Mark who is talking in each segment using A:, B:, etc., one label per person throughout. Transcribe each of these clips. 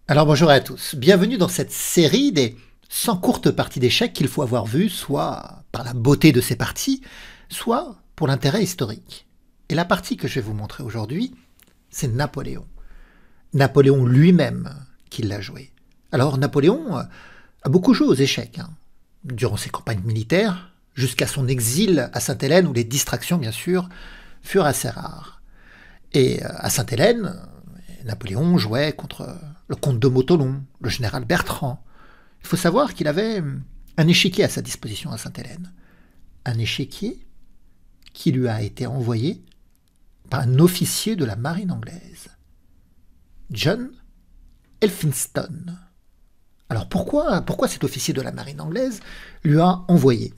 A: Alors bonjour à tous, bienvenue dans cette série des 100 courtes parties d'échecs qu'il faut avoir vues, soit par la beauté de ces parties, soit pour l'intérêt historique. Et la partie que je vais vous montrer aujourd'hui, c'est Napoléon. Napoléon lui-même qui l'a joué. Alors Napoléon a beaucoup joué aux échecs, durant ses campagnes militaires, jusqu'à son exil à Sainte-Hélène, où les distractions, bien sûr, furent assez rares. Et à Sainte-Hélène, Napoléon jouait contre le comte de Montholon, le général Bertrand. Il faut savoir qu'il avait un échiquier à sa disposition à Sainte-Hélène. Un échiquier qui lui a été envoyé par un officier de la marine anglaise, John Elphinstone. Alors pourquoi cet officier de la marine anglaise lui a envoyé?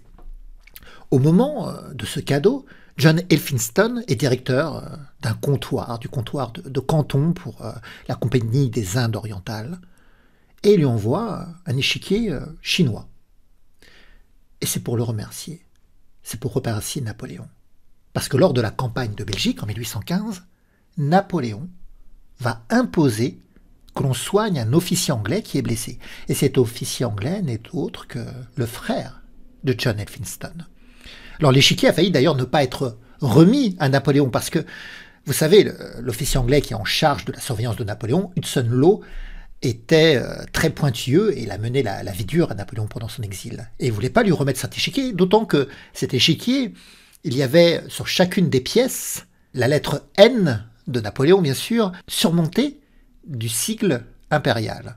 A: Au moment de ce cadeau, John Elphinstone est directeur d'un comptoir, du comptoir de Canton pour la Compagnie des Indes orientales, et il lui envoie un échiquier chinois. Et c'est pour le remercier, c'est pour remercier Napoléon. Parce que lors de la campagne de Belgique en 1815, Napoléon va imposer que l'on soigne un officier anglais qui est blessé. Et cet officier anglais n'est autre que le frère de John Elphinstone. Alors l'échiquier a failli d'ailleurs ne pas être remis à Napoléon parce que, vous savez, l'officier anglais qui est en charge de la surveillance de Napoléon, Hudson Law, était très pointilleux et il a mené la vie dure à Napoléon pendant son exil. Et il ne voulait pas lui remettre cet échiquier, d'autant que cet échiquier, il y avait sur chacune des pièces la lettre N de Napoléon, bien sûr, surmontée du sigle impérial.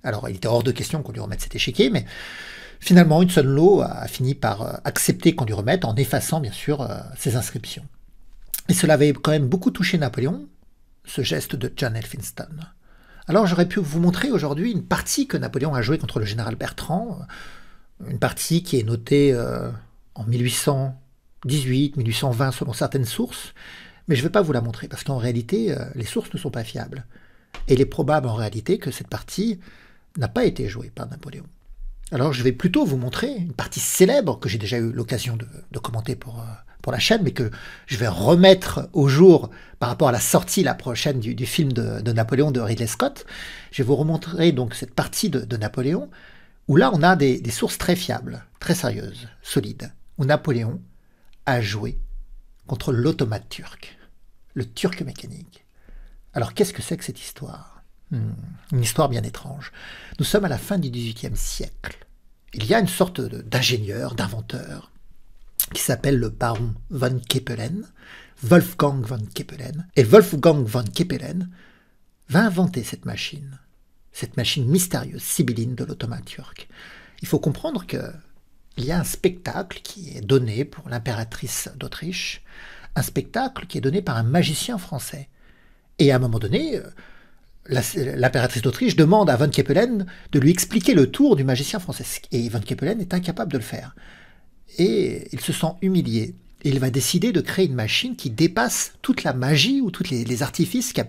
A: Alors il était hors de question qu'on lui remette cet échiquier, mais finalement, Hudson Law a fini par accepter qu'on lui remette en effaçant bien sûr ses inscriptions. Et cela avait quand même beaucoup touché Napoléon, ce geste de John Elphinstone. Alors j'aurais pu vous montrer aujourd'hui une partie que Napoléon a jouée contre le général Bertrand, une partie qui est notée en 1818, 1820 selon certaines sources, mais je ne vais pas vous la montrer parce qu'en réalité, les sources ne sont pas fiables. Et il est probable en réalité que cette partie n'a pas été jouée par Napoléon. Alors je vais plutôt vous montrer une partie célèbre que j'ai déjà eu l'occasion de commenter pour la chaîne, mais que je vais remettre au jour par rapport à la sortie la prochaine du film de Napoléon de Ridley Scott. Je vais vous remontrer donc cette partie de Napoléon, où là on a des sources très fiables, très sérieuses, solides, où Napoléon a joué contre l'automate turc, le turc mécanique. Alors qu'est-ce que c'est que cette histoire? Une histoire bien étrange. Nous sommes à la fin du XVIIIe siècle. Il y a une sorte d'ingénieur, d'inventeur, qui s'appelle le baron von Kepelen, Wolfgang von Kepelen. Et Wolfgang von Kepelen va inventer cette machine mystérieuse, sibylline de l'automate turc. Il faut comprendre qu'il y a un spectacle qui est donné pour l'impératrice d'Autriche, un spectacle qui est donné par un magicien français. Et à un moment donné, l'impératrice d'Autriche demande à von Kepelen de lui expliquer le tour du magicien français. Et von Kepelen est incapable de le faire. Et il se sent humilié. Et il va décider de créer une machine qui dépasse toute la magie ou tous les artifices qui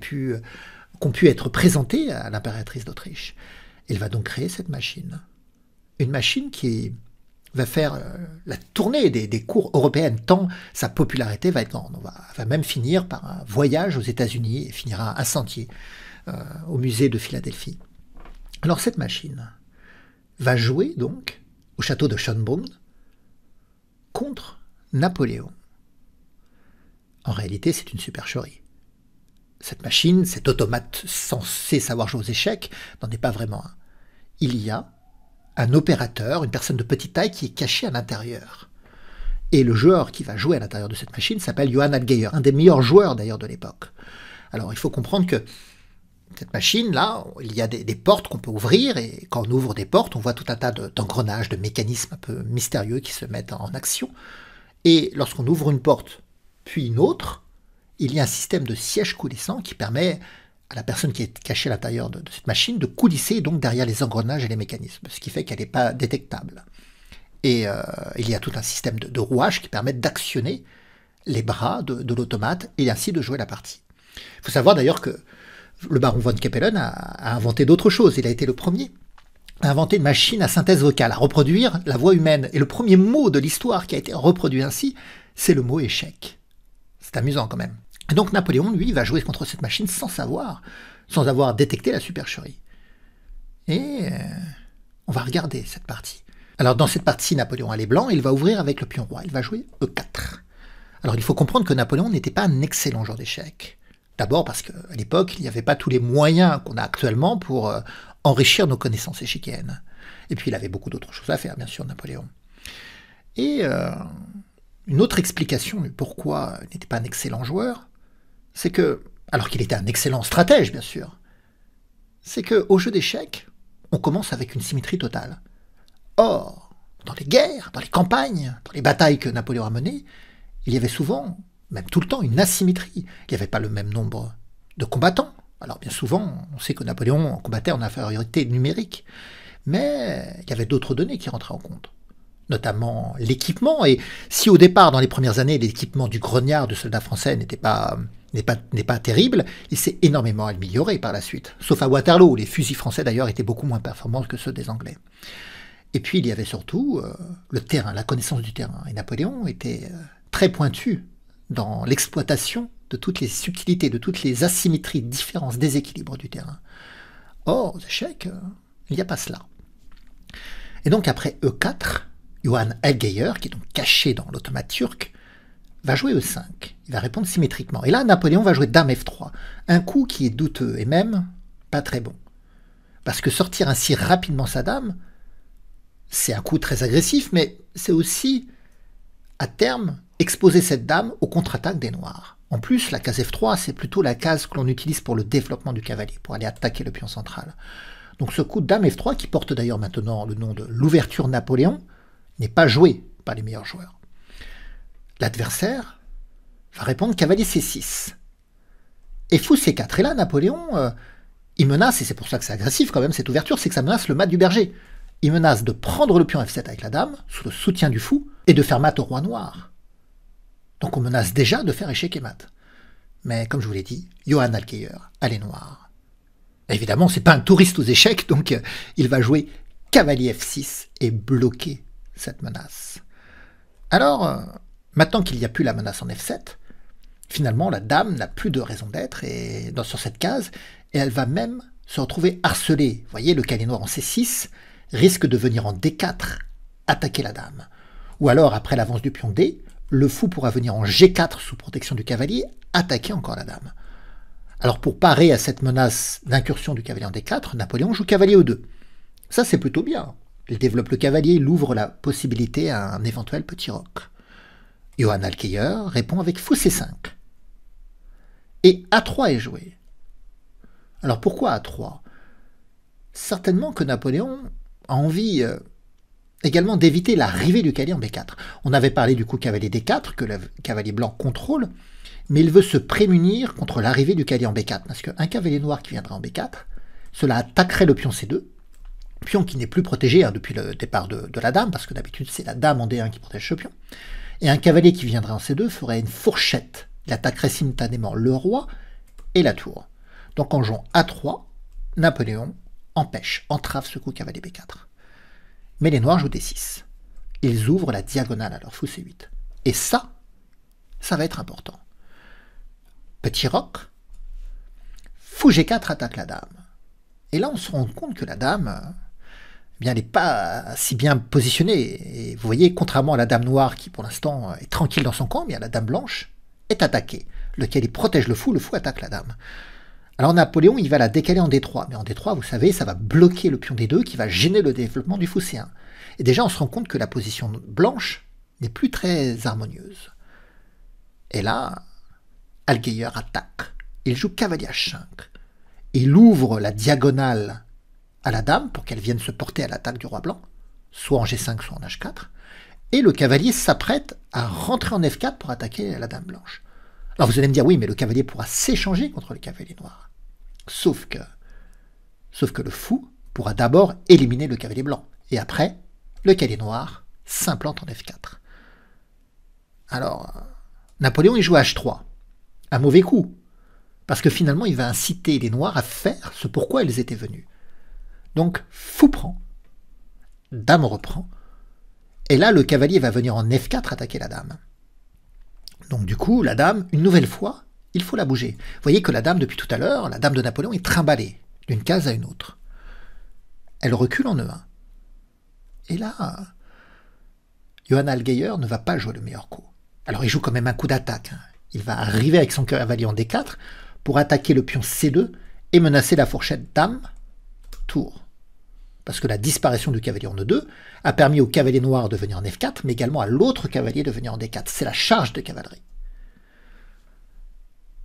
A: ont pu être présentés à l'impératrice d'Autriche. Il va donc créer cette machine. Une machine qui va faire la tournée des cours européennes, tant sa popularité va être grande. Va même finir par un voyage aux États-Unis et finira un sentier au musée de Philadelphie. Alors cette machine va jouer donc au château de Schönbrunn contre Napoléon. En réalité, c'est une supercherie. Cette machine, cet automate censé savoir jouer aux échecs, n'en est pas vraiment un. Il y a un opérateur, une personne de petite taille qui est cachée à l'intérieur. Et le joueur qui va jouer à l'intérieur de cette machine s'appelle Johann Allgeier, un des meilleurs joueurs d'ailleurs de l'époque. Alors il faut comprendre que cette machine-là, il y a des portes qu'on peut ouvrir, et quand on ouvre des portes, on voit tout un tas d'engrenages, de mécanismes un peu mystérieux qui se mettent en action. Et lorsqu'on ouvre une porte, puis une autre, il y a un système de siège coulissant qui permet à la personne qui est cachée à l'intérieur de cette machine de coulisser donc derrière les engrenages et les mécanismes, ce qui fait qu'elle n'est pas détectable. Et il y a tout un système de rouages qui permettent d'actionner les bras de l'automate et ainsi de jouer la partie. Il faut savoir d'ailleurs que le baron von Kepelen a inventé d'autres choses. Il a été le premier à inventer une machine à synthèse vocale, à reproduire la voix humaine. Et le premier mot de l'histoire qui a été reproduit ainsi, c'est le mot échec. C'est amusant quand même. Et donc Napoléon, lui, va jouer contre cette machine sans savoir, sans avoir détecté la supercherie. Et on va regarder cette partie. Alors dans cette partie, Napoléon a les blancs, il va ouvrir avec le pion roi, il va jouer E4. Alors il faut comprendre que Napoléon n'était pas un excellent joueur d'échecs. D'abord parce qu'à l'époque, il n'y avait pas tous les moyens qu'on a actuellement pour enrichir nos connaissances échiquiennes. Et puis il avait beaucoup d'autres choses à faire, bien sûr, Napoléon. Et une autre explication du pourquoi il n'était pas un excellent joueur, c'est que, alors qu'il était un excellent stratège, bien sûr, c'est qu'au jeu d'échecs, on commence avec une symétrie totale. Or, dans les guerres, dans les campagnes, dans les batailles que Napoléon a menées, il y avait souvent, même tout le temps, une asymétrie. Il n'y avait pas le même nombre de combattants. Alors bien souvent, on sait que Napoléon combattait en infériorité numérique, mais il y avait d'autres données qui rentraient en compte, notamment l'équipement. Et si au départ, dans les premières années, l'équipement du grognard de soldats français n'est pas terrible, il s'est énormément amélioré par la suite. Sauf à Waterloo, où les fusils français d'ailleurs étaient beaucoup moins performants que ceux des Anglais. Et puis il y avait surtout le terrain, la connaissance du terrain. Et Napoléon était très pointu dans l'exploitation de toutes les subtilités, de toutes les asymétries, différences, déséquilibres du terrain. Or, aux échecs, il n'y a pas cela. Et donc après E4, Johann Allgeier, qui est donc caché dans l'automate turc, va jouer E5. Il va répondre symétriquement. Et là, Napoléon va jouer Dame F3. Un coup qui est douteux et même pas très bon. Parce que sortir ainsi rapidement sa dame, c'est un coup très agressif, mais c'est aussi, à terme, exposer cette dame aux contre-attaques des Noirs. En plus, la case F3, c'est plutôt la case que l'on utilise pour le développement du cavalier, pour aller attaquer le pion central. Donc ce coup de Dame F3, qui porte d'ailleurs maintenant le nom de l'ouverture Napoléon, n'est pas joué par les meilleurs joueurs. L'adversaire va répondre cavalier C6. Et fou C4. Et là, Napoléon, il menace, et c'est pour ça que c'est agressif quand même, cette ouverture, c'est que ça menace le mat du berger. Il menace de prendre le pion F7 avec la dame, sous le soutien du fou, et de faire mat au roi noir. Donc on menace déjà de faire échec et mat. Mais comme je vous l'ai dit, Johann Allgeier a les noirs. Évidemment, c'est pas un touriste aux échecs, donc il va jouer cavalier F6 et bloquer cette menace. Alors, maintenant qu'il n'y a plus la menace en F7, finalement la dame n'a plus de raison d'être sur cette case, et elle va même se retrouver harcelée. Vous voyez, le cavalier noir en C6 risque de venir en D4 attaquer la dame. Ou alors, après l'avance du pion D, le fou pourra venir en G4 sous protection du cavalier, attaquer encore la dame. Alors pour parer à cette menace d'incursion du cavalier en D4, Napoléon joue cavalier E2. Ça c'est plutôt bien. Il développe le cavalier, il ouvre la possibilité à un éventuel petit roc. Johann Allgeier répond avec fou C5. Et A3 est joué. Alors pourquoi A3 ? Certainement que Napoléon a envie également d'éviter l'arrivée du cavalier en B4. On avait parlé du coup cavalier D4, que le cavalier blanc contrôle, mais il veut se prémunir contre l'arrivée du cavalier en B4, parce qu'un cavalier noir qui viendrait en B4, cela attaquerait le pion C2, pion qui n'est plus protégé depuis le départ de la dame, parce que d'habitude c'est la dame en D1 qui protège ce pion, et un cavalier qui viendrait en C2 ferait une fourchette, il attaquerait simultanément le roi et la tour. Donc en jouant A3, Napoléon empêche, entrave ce coup cavalier B4. Mais les noirs jouent D6. Ils ouvrent la diagonale à leur fou C8. Et ça va être important. Petit roc, fou G4 attaque la dame. Et là, on se rend compte que la dame, elle n'est pas si bien positionnée. Et vous voyez, contrairement à la dame noire qui, pour l'instant, est tranquille dans son camp, bien la dame blanche est attaquée. Lequel il protège le fou attaque la dame. Alors Napoléon, il va la décaler en D3. Mais en D3, vous savez, ça va bloquer le pion D2 qui va gêner le développement du fou C1. Et déjà, on se rend compte que la position blanche n'est plus très harmonieuse. Et là, Allgeier attaque. Il joue cavalier H5. Il ouvre la diagonale à la dame pour qu'elle vienne se porter à l'attaque du roi blanc, soit en G5, soit en H4. Et le cavalier s'apprête à rentrer en F4 pour attaquer la dame blanche. Alors vous allez me dire, oui, mais le cavalier pourra s'échanger contre le cavalier noir. Sauf que le fou pourra d'abord éliminer le cavalier blanc. Et après, le cavalier noir s'implante en F4. Alors, Napoléon, il joue à H3. Un mauvais coup. Parce que finalement, il va inciter les noirs à faire ce pourquoi ils étaient venus. Donc, fou prend. Dame reprend. Et là, le cavalier va venir en F4 attaquer la dame. Donc du coup, la dame, une nouvelle fois, il faut la bouger. Vous voyez que la dame, depuis tout à l'heure, la dame de Napoléon est trimballée d'une case à une autre. elle recule en E1. Et là, Johann Allgeier ne va pas jouer le meilleur coup. Alors il joue quand même un coup d'attaque. Il va arriver avec son cavalier en D4 pour attaquer le pion C2 et menacer la fourchette Dame, tour. Parce que la disparition du cavalier en E2 a permis au cavalier noir de venir en F4, mais également à l'autre cavalier de venir en D4. C'est la charge de cavalerie.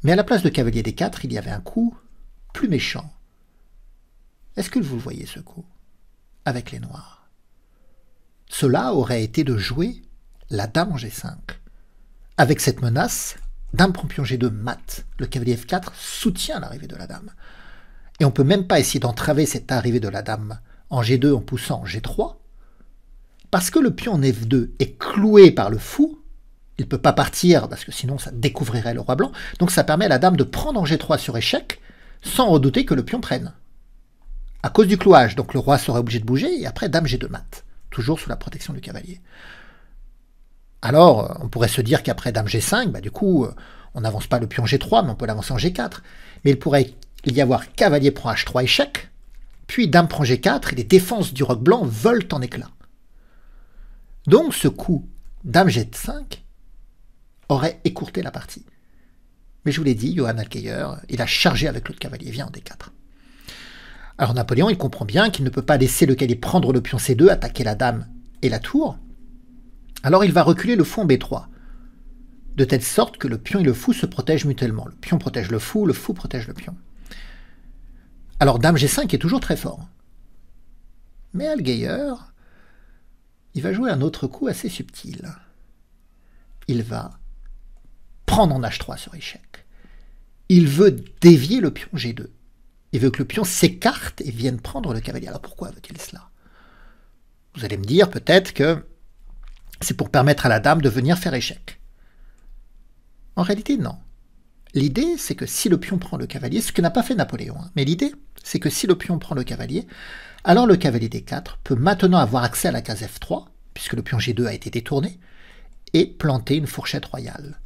A: Mais à la place de cavalier D4, il y avait un coup plus méchant. Est-ce que vous le voyez ce coup? Avec les noirs. Cela aurait été de jouer la dame en G5. Avec cette menace, dame prend pion G2 mat. Le cavalier F4 soutient l'arrivée de la dame. Et on ne peut même pas essayer d'entraver cette arrivée de la dame en G2 en poussant en G3, parce que le pion en F2 est cloué par le fou. Il ne peut pas partir, parce que sinon ça découvrirait le roi blanc. Donc ça permet à la dame de prendre en G3 sur échec, sans redouter que le pion prenne. À cause du clouage, donc le roi serait obligé de bouger, et après dame G2 mat, toujours sous la protection du cavalier. Alors, on pourrait se dire qu'après dame G5, du coup, on n'avance pas le pion G3, mais on peut l'avancer en G4. Mais il pourrait y avoir cavalier prend H3 échec, puis dame prend G4, et les défenses du roc blanc volent en éclats. Donc ce coup, dame G5, aurait écourté la partie. Mais je vous l'ai dit, Johann Allgeier, il a chargé avec l'autre cavalier, vient en D4. Alors Napoléon, il comprend bien qu'il ne peut pas laisser le cavalier prendre le pion C2, attaquer la dame et la tour. Alors il va reculer le fou en B3, de telle sorte que le pion et le fou se protègent mutuellement. Le pion protège le fou protège le pion. Alors dame G5 est toujours très fort. Mais Allgeier, il va jouer un autre coup assez subtil. Il va prendre en H3 sur échec. Il veut dévier le pion G2. Il veut que le pion s'écarte et vienne prendre le cavalier. Alors pourquoi veut-il cela? Vous allez me dire peut-être que c'est pour permettre à la dame de venir faire échec. En réalité, non. L'idée, c'est que si le pion prend le cavalier, ce que n'a pas fait Napoléon, mais l'idée, c'est que si le pion prend le cavalier, alors le cavalier D4 peut maintenant avoir accès à la case F3, puisque le pion G2 a été détourné, et planter une fourchette royale.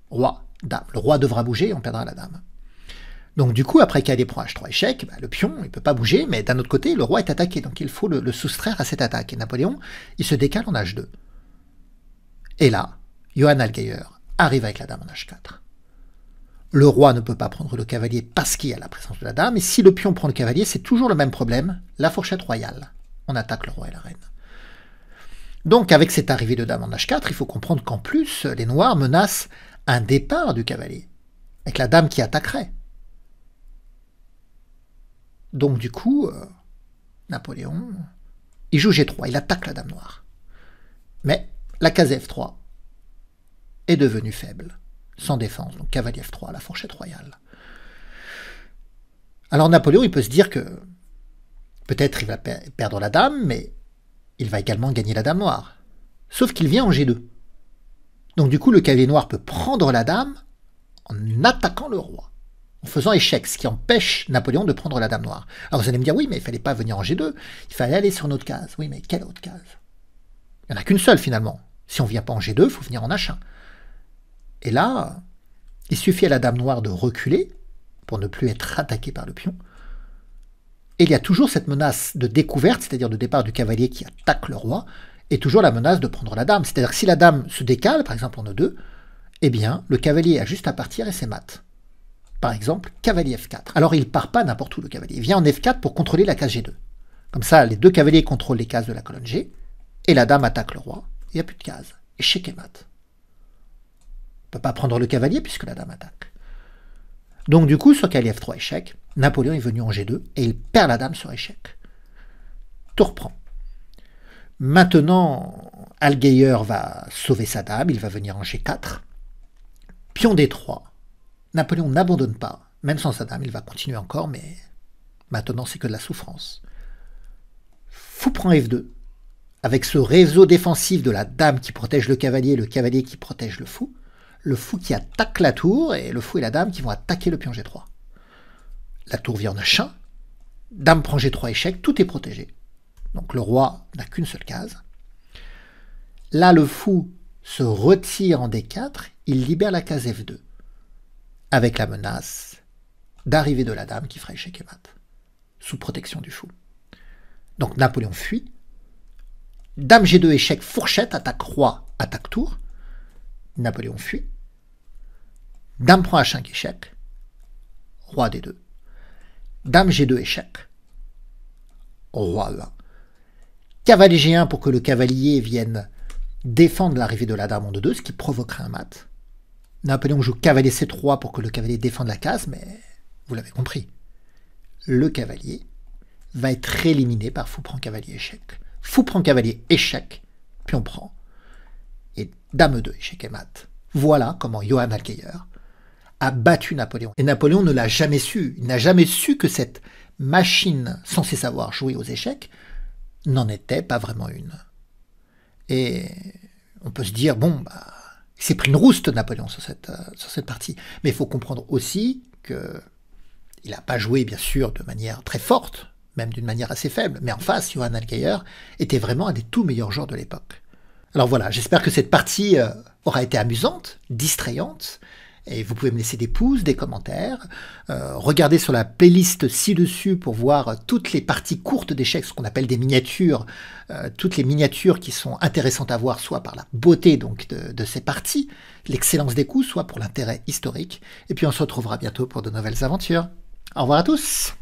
A: Roi, dame. Le roi devra bouger et on perdra la dame. Donc du coup, après cavalier prend H3 échec, le pion, il ne peut pas bouger, mais d'un autre côté, le roi est attaqué, donc il faut le soustraire à cette attaque. Et Napoléon, il se décale en H2. Et là, Johann Allgeier arrive avec la dame en H4. Le roi ne peut pas prendre le cavalier parce qu'il y a la présence de la dame, et si le pion prend le cavalier, c'est toujours le même problème, la fourchette royale. On attaque le roi et la reine. Donc avec cette arrivée de dame en H4, il faut comprendre qu'en plus, les noirs menacent un départ du cavalier, avec la dame qui attaquerait. Donc du coup, Napoléon, il joue G3, il attaque la dame noire. Mais la case F3 est devenue faible, sans défense, donc cavalier F3, la fourchette royale. Alors Napoléon, il peut se dire que peut-être il va perdre la dame, mais il va également gagner la dame noire. Sauf qu'il vient en G2. Donc du coup, le cavalier noir peut prendre la dame en attaquant le roi, en faisant échec, ce qui empêche Napoléon de prendre la dame noire. Alors vous allez me dire, oui, mais il ne fallait pas venir en G2, il fallait aller sur une autre case. Oui, mais quelle autre case? Il n'y en a qu'une seule finalement. Si on ne vient pas en G2, il faut venir en H1. Et là, il suffit à la dame noire de reculer pour ne plus être attaquée par le pion. Et il y a toujours cette menace de découverte, c'est-à-dire de départ du cavalier qui attaque le roi, et toujours la menace de prendre la dame. C'est-à-dire que si la dame se décale, par exemple en E2, eh bien, le cavalier a juste à partir et c'est mat. Par exemple, cavalier F4. Alors il ne part pas n'importe où le cavalier. Il vient en F4 pour contrôler la case G2. Comme ça, les deux cavaliers contrôlent les cases de la colonne G, et la dame attaque le roi, et il n'y a plus de case. Échec et mat. On ne peut pas prendre le cavalier puisque la dame attaque. Donc du coup, sur cavalier F3 échec, Napoléon est venu en G2 et il perd la dame sur échec. Tout reprend. Maintenant, Allgeier va sauver sa dame, il va venir en G4. Pion D3. Napoléon n'abandonne pas, même sans sa dame, il va continuer encore, mais maintenant c'est que de la souffrance. Fou prend F2. Avec ce réseau défensif de la dame qui protège le cavalier qui protège le fou qui attaque la tour, et le fou et la dame qui vont attaquer le pion G3. La tour vient en H1, dame prend G3 échec, tout est protégé. Donc le roi n'a qu'une seule case. Là, le fou se retire en D4, il libère la case F2, avec la menace d'arrivée de la dame qui ferait échec et mat, sous protection du fou. Donc Napoléon fuit. Dame G2 échec, fourchette, attaque roi, attaque tour. Napoléon fuit. Dame prend H5 échec. Roi D2. Dame G2 échec. Roi E1. Cavalier G1 pour que le cavalier vienne défendre l'arrivée de la dame en E2, ce qui provoquerait un mat. Napoléon joue cavalier C3 pour que le cavalier défende la case, mais vous l'avez compris. Le cavalier va être éliminé par fou prend cavalier échec. Fou prend cavalier échec, puis on prend. Et dame E2 échec et mat. Voilà comment Johann Alkeyer a battu Napoléon. Et Napoléon ne l'a jamais su. Il n'a jamais su que cette machine censée savoir jouer aux échecs n'en était pas vraiment une. Et on peut se dire, bon, il s'est pris une rouste Napoléon sur cette partie. Mais il faut comprendre aussi que il n'a pas joué, bien sûr, de manière très forte, même d'une manière assez faible. Mais en face, Johann Alkeyer était vraiment un des tout meilleurs joueurs de l'époque. Alors voilà, j'espère que cette partie aura été amusante, distrayante. Et vous pouvez me laisser des pouces, des commentaires. Regardez sur la playlist ci-dessus pour voir toutes les parties courtes d'échecs, ce qu'on appelle des miniatures. Toutes les miniatures qui sont intéressantes à voir, soit par la beauté donc de ces parties, l'excellence des coups, soit pour l'intérêt historique. Et puis on se retrouvera bientôt pour de nouvelles aventures. Au revoir à tous!